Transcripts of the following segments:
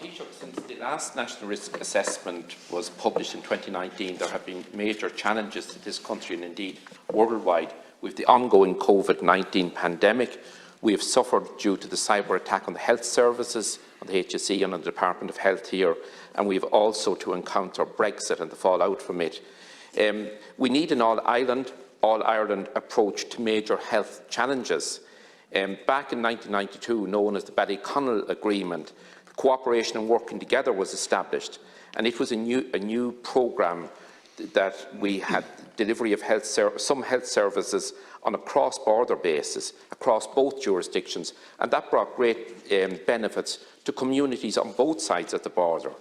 Taoiseach, since the last National Risk Assessment was published in 2019, there have been major challenges to this country and indeed worldwide with the ongoing COVID-19 pandemic. We have suffered due to the cyber attack on the health services, on the HSE and on the Department of Health here, and we have also to encounter Brexit and the fallout from it. We need an all-Ireland approach to major health challenges. Back in 1992, known as the Ballyconnell Agreement, cooperation and working together was established, and it was a new programme that we had delivery of some health services on a cross-border basis across both jurisdictions, and that brought great benefits to communities on both sides of the border.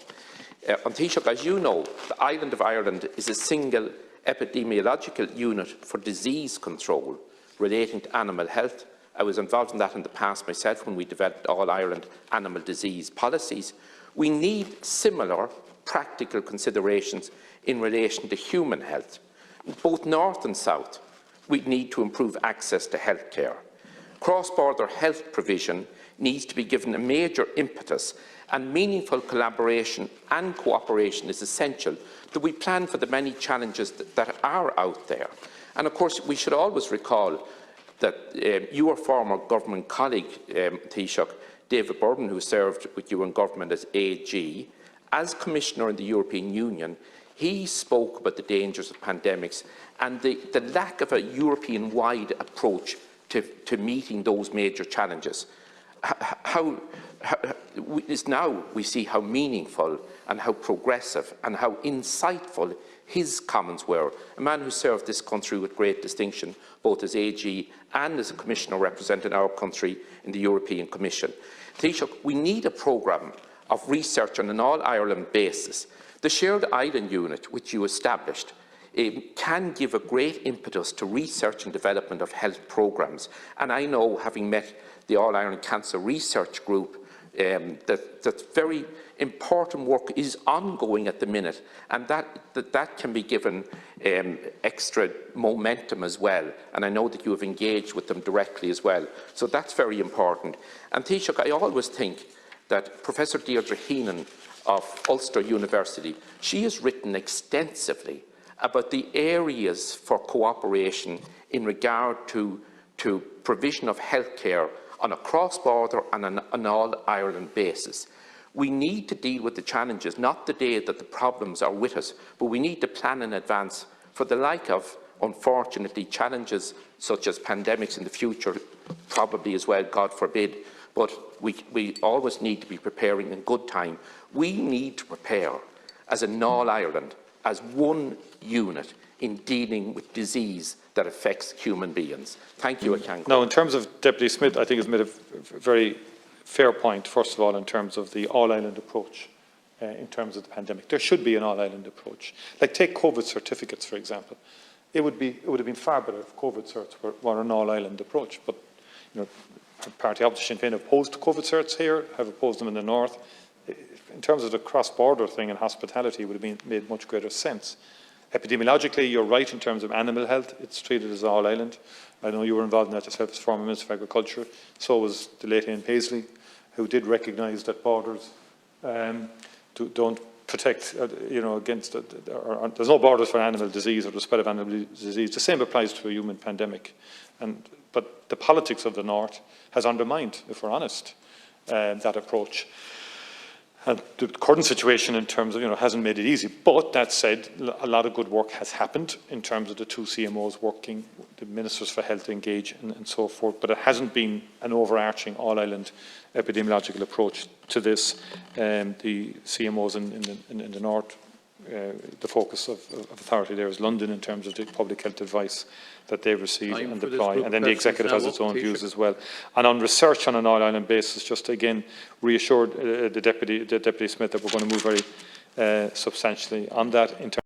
Taoiseach, as you know, the island of Ireland is a single epidemiological unit for disease control relating to animal health. I was involved in that in the past myself when we developed all-Ireland animal disease policies. We need similar practical considerations in relation to human health. Both north and south, we need to improve access to health care. Cross-border health provision needs to be given a major impetus, and meaningful collaboration and cooperation is essential that we plan for the many challenges that are out there. And of course, we should always recall that your former government colleague, Taoiseach, David Burden, who served with you in government as AG, as Commissioner in the European Union, he spoke about the dangers of pandemics and the lack of a European-wide approach to meeting those major challenges. Now we see how meaningful and how progressive and how insightful his comments were. A man who served this country with great distinction, both as AG and as a Commissioner representing our country in the European Commission. Taoiseach, we need a programme of research on an all-Ireland basis. The Shared Island Unit, which you established, can give a great impetus to research and development of health programmes. And I know, having met the All-Ireland Cancer Research Group, that very important work is ongoing at the minute, and that can be given extra momentum as well. And I know that you have engaged with them directly as well. So that's very important. And Taoiseach, I always think that Professor Deirdre Heenan of Ulster University, she has written extensively about the areas for cooperation in regard to provision of healthcare on a cross-border and an all-Ireland basis. We need to deal with the challenges, not the day that the problems are with us, but we need to plan in advance for the like of, unfortunately, challenges such as pandemics in the future, probably as well, God forbid, but we always need to be preparing in good time. We need to prepare as an all-Ireland, as one unit in dealing with disease that affects human beings. Thank you, Akanko. Now, in terms of Deputy Smith, I think has made a very fair point, first of all, in terms of the all-Ireland approach, in terms of the pandemic. There should be an all-Ireland approach. Like, take COVID certificates, for example. It would have been far better if COVID certs were an all-Ireland approach. But, you know, Party opposite Sinn Féin opposed COVID certs here, have opposed them in the north. In terms of the cross-border thing and hospitality, it would have made much greater sense. Epidemiologically, you're right in terms of animal health. It's treated as all-Ireland. I know you were involved in that yourself as former Minister of Agriculture. So was the late Ian Paisley, who did recognise that borders don't protect, against, there's no borders for animal disease or the spread of animal disease. The same applies to a human pandemic. But the politics of the North has undermined, if we're honest, that approach. And the current situation in terms of, hasn't made it easy. But that said, a lot of good work has happened in terms of the two CMOs working, the Ministers for Health engage and so forth. But it hasn't been an overarching all-Ireland epidemiological approach to this. The CMOs in the North, the focus of authority there is London in terms of the public health advice that they receive and deploy, and then the executive has its own views as well. And on research on an all-Ireland basis, just to again reassure the Deputy Smith that we're going to move very substantially on that in terms